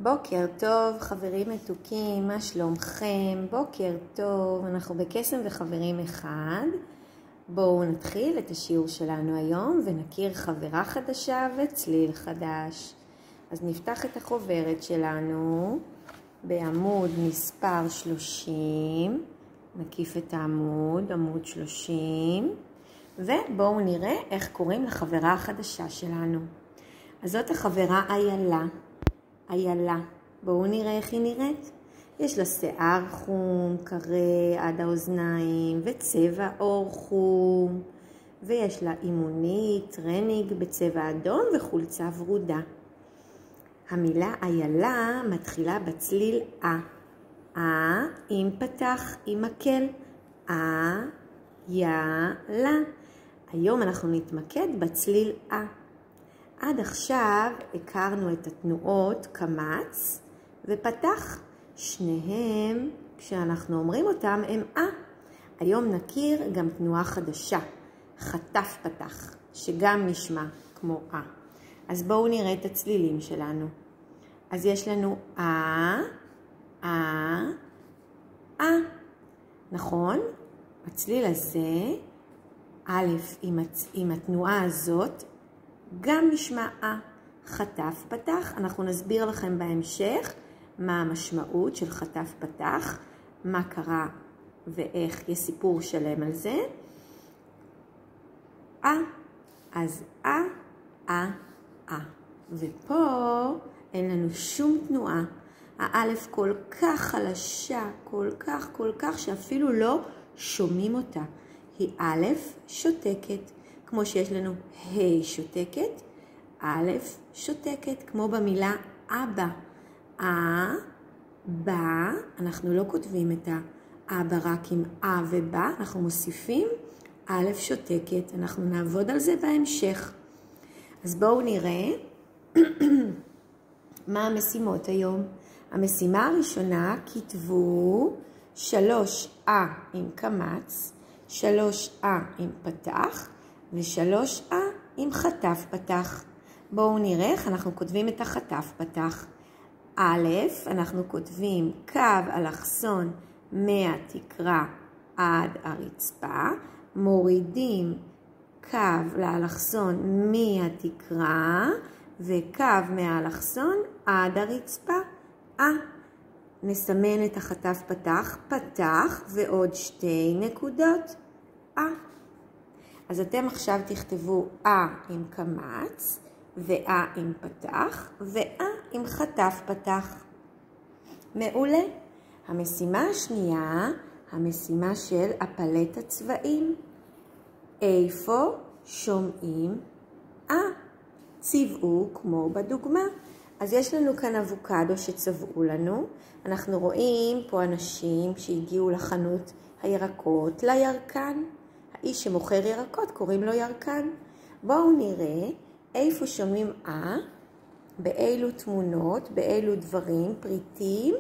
בוקר טוב, חברים מתוקים, מה שלומכם? בוקר טוב, אנחנו בקסם וחברים אחד. בואו נתחיל את השיעור שלנו היום ונכיר חברה חדשה וצליל חדש. אז נפתח את החוברת שלנו בעמוד מספר 30, נקיף את העמוד, עמוד 30, ובואו נראה איך קוראים לחברה החדשה שלנו. אז זאת החברה איילה. בואו נראה איך היא נראית. יש לה שיער חום, קרה עד האוזניים וצבע אור חום. ויש לה אימונית, טרנינג בצבע אדום וחולצה ורודה. המילה איילה מתחילה בצליל עם פתח, עם מקל. יאללה. היום אנחנו נתמקד בצליל עד עכשיו הכרנו את התנועות קמץ ופתח. שניהם, כשאנחנו אומרים אותם, הם היום נכיר גם תנועה חדשה, חטף פתח, שגם נשמע כמו אז בואו נראה את הצלילים שלנו. אז יש לנו נכון? הצליל הזה, עם התנועה הזאת, גם נשמע חטף פתח. אנחנו נסביר לכם בהמשך מה המשמעות של חטף פתח, מה קרה ואיך, יש סיפור שלם על זה. אז ופה אין לנו שום תנועה. האלף כל כך חלשה, כל כך שאפילו לא שומעים אותה. היא א' שותקת. כמו שיש לנו ה' שותקת, א' שותקת, כמו במילה אבא. בא, אנחנו לא כותבים את האבא רק עם ובא, אנחנו מוסיפים א' שותקת. אנחנו נעבוד על זה בהמשך. אז בואו נראה מה המשימות היום. המשימה הראשונה, כתבו 3 עם קמץ, 3 עם פתח, ו3 עם חטף פתח. בואו נראה איך אנחנו כותבים את החטף פתח. אנחנו כותבים קו אלכסון מהתקרה עד הרצפה, מורידים קו לאלכסון מהתקרה, וקו מהאלכסון עד הרצפה. נסמן את החטף פתח ועוד 2 נקודות. אז אתם עכשיו תכתבו עם קמץ, עם פתח, עם חטף פתח. מעולה. המשימה השנייה, המשימה של הפלט הצבעים. איפה שומעים צבעו כמו בדוגמה. אז יש לנו כאן אבוקדו שצבעו לנו. אנחנו רואים פה אנשים שהגיעו לחנות הירקות, לירקן. האיש שמוכר ירקות קוראים לו ירקן. בואו נראה איפה שומעים באילו תמונות, באילו דברים, פריטים.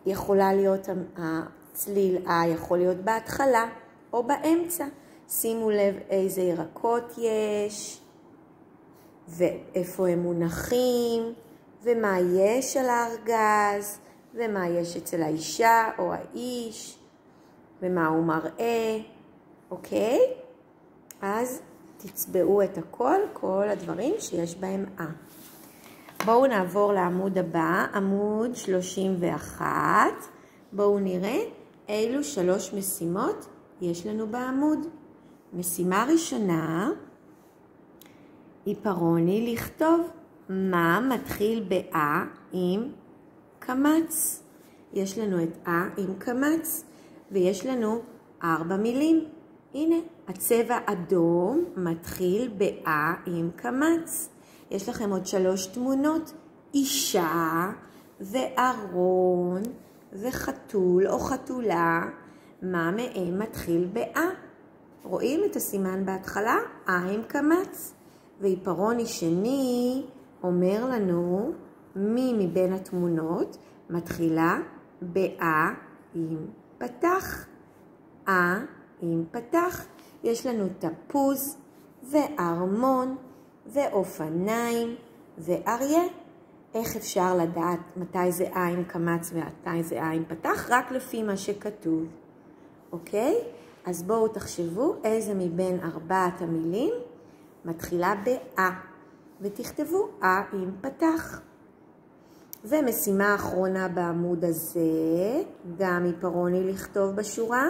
יכולה להיות הצליל יכול להיות בהתחלה או באמצע. שימו לב איזה ירקות יש, ואיפה הם מונחים, ומה יש על הארגז, ומה יש אצל האישה או האיש, ומה הוא מראה. אוקיי? אז תצבעו את הכל, כל הדברים שיש בהם בואו נעבור לעמוד הבא, עמוד 31. בואו נראה אילו 3 משימות יש לנו בעמוד. משימה ראשונה, עיפרוני לכתוב מה מתחיל עם קמץ. יש לנו את עם קמץ, ויש לנו 4 מילים. הנה, הצבע אדום מתחיל עם קמץ. יש לכם עוד 3 תמונות, אישה וארון וחתול או חתולה. מה מהם מתחיל רואים את הסימן בהתחלה? עם קמץ. ועיפרוני שני אומר לנו מי מבין התמונות מתחילה עם פתח. עם פתח. יש לנו תפוז וארמון ואופניים ואריה. איך אפשר לדעת מתי זה עם קמץ ומתי זה עם פתח? רק לפי מה שכתוב. אוקיי? אז בואו תחשבו איזה מבין 4 המילים מתחילה ב-א. ותכתבו עם פתח. ומשימה האחרונה בעמוד הזה, גם מפרוני לכתוב בשורה,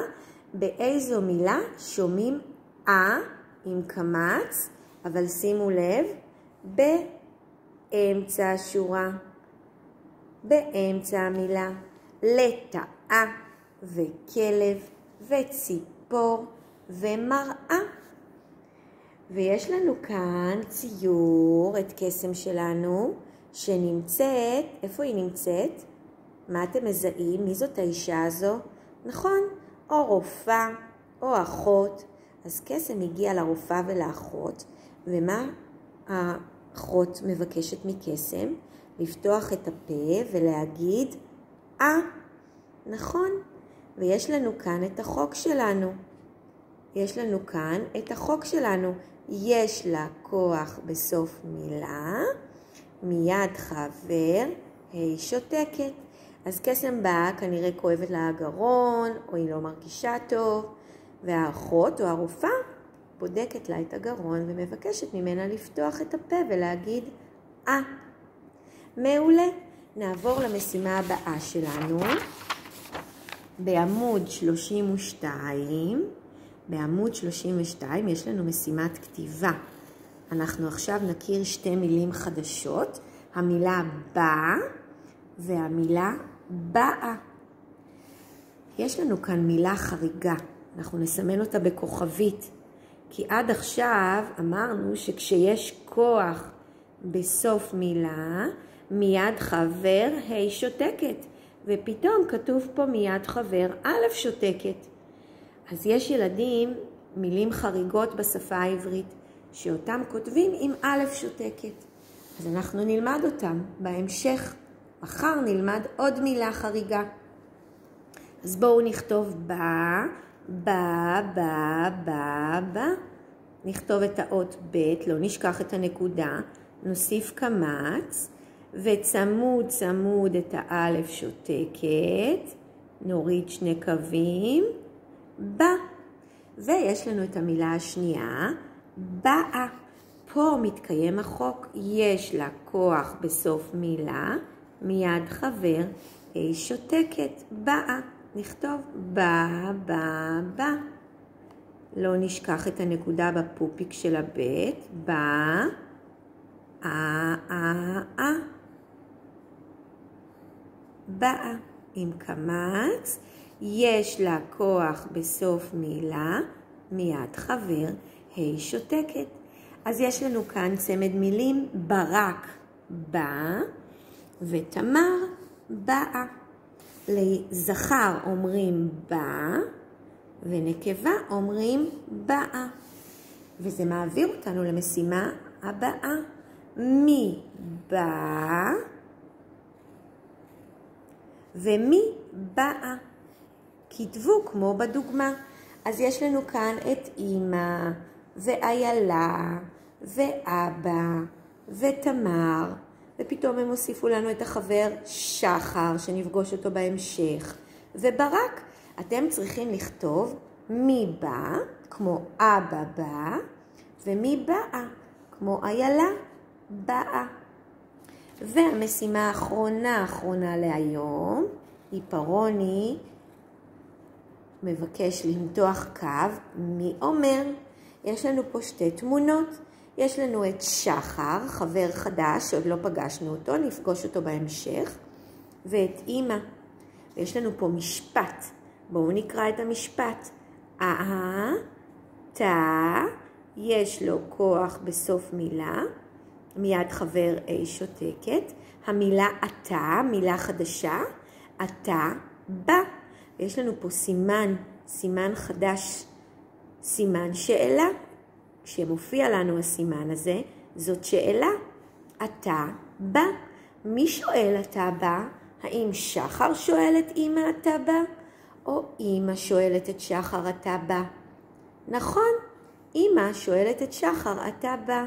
באיזו מילה שומעים עם קמץ, אבל שימו לב, באמצע השורה, באמצע המילה, לטאה וכלב וציפור ומראה. ויש לנו כאן ציור, את קסם שלנו, שנמצאת, איפה היא נמצאת? מה אתם מזהים? מי זאת האישה הזו? נכון, או רופאה או אחות. אז קסם הגיע לרופאה ולאחות, ומה האחות מבקשת מקסם? לפתוח את הפה ולהגיד נכון. ויש לנו כאן את החוק שלנו. יש לה כוח בסוף מילה, מיד חבר, היא שותקת. אז קסם באה, כנראה כואבת לה הגרון, או היא לא מרגישה טוב, והאחות או הרופאה בודקת לה את הגרון ומבקשת ממנה לפתוח את הפה ולהגיד מעולה. נעבור למשימה הבאה שלנו. בעמוד 32, יש לנו משימת כתיבה. אנחנו עכשיו נכיר 2 מילים חדשות, המילה בא והמילה באה. יש לנו כאן מילה חריגה, אנחנו נסמן אותה בכוכבית, כי עד עכשיו אמרנו שכשיש כוח בסוף מילה, מיד חבר ה' שותקת, ופתאום כתוב פה מיד חבר א' שותקת. אז יש ילדים, מילים חריגות בשפה העברית, שאותם כותבים עם א' שותקת. אז אנחנו נלמד אותם בהמשך. מחר נלמד עוד מילה חריגה. אז בואו נכתוב בא. נכתוב את האות ב', לא נשכח את הנקודה. נוסיף קמץ, וצמוד את האלף שותקת. נוריד 2 קווים. בא. ויש לנו את המילה השנייה, באה. פה מתקיים החוק, יש לה כוח בסוף מילה, מיד חבר, היא שותקת, באה. נכתוב בא. לא נשכח את הנקודה בפופיק של הבית, בא, באה. עם קמץ, יש לה כוח בסוף מילה, מיד חבר, היא שותקת. אז יש לנו כאן צמד מילים, ברק בא ותמר באה. לזכר אומרים בא ונקבה אומרים באה. וזה מעביר אותנו למשימה הבאה. מי בא ומי באה. כתבו כמו בדוגמה. אז יש לנו כאן את אמא ואיילה ואבא ותמר, ופתאום הם הוסיפו לנו את החבר שחר שנפגוש אותו בהמשך, וברק. אתם צריכים לכתוב מי בא כמו אבא בא, ומי באה כמו איילה באה. והמשימה האחרונה להיום היא פרוני מבקש למתוח קו. מי אומר? יש לנו פה 2 תמונות. יש לנו את שחר, חבר חדש, שעוד לא פגשנו אותו, נפגוש אותו בהמשך, ואת אמא. ויש לנו פה משפט. בואו נקרא את המשפט. אתה, יש לו כוח בסוף מילה, מיד חבר שותקת. המילה אתה, מילה חדשה, אתה בא. ויש לנו פה סימן חדש, סימן שאלה. כשמופיע לנו הסימן הזה, זאת שאלה. אתה בא. מי שואל אתה בא? האם שחר שואל את אמא אתה בא? או אמא שואלת את שחר אתה בא? נכון, אמא שואלת את שחר אתה בא.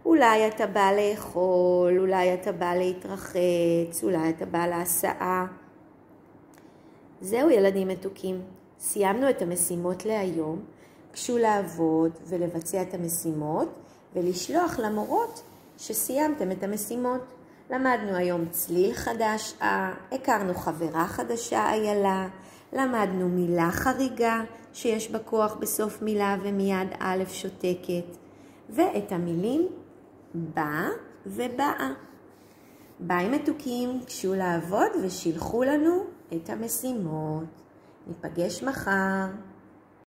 אולי אתה בא לאכול, אולי אתה בא להתרחץ, אולי אתה בא להסעה. זהו ילדים מתוקים, סיימנו את המשימות להיום. קשו לעבוד ולבצע את המשימות ולשלוח למורות שסיימתם את המשימות. למדנו היום צליל חדש, הכרנו חברה חדשה, איילה, למדנו מילה חריגה שיש בה כוח בסוף מילה ומיד א' שותקת, ואת המילים בא ובאה. ביי מתוקים, קשו לעבוד ושילחו לנו את המשימות. ניפגש מחר.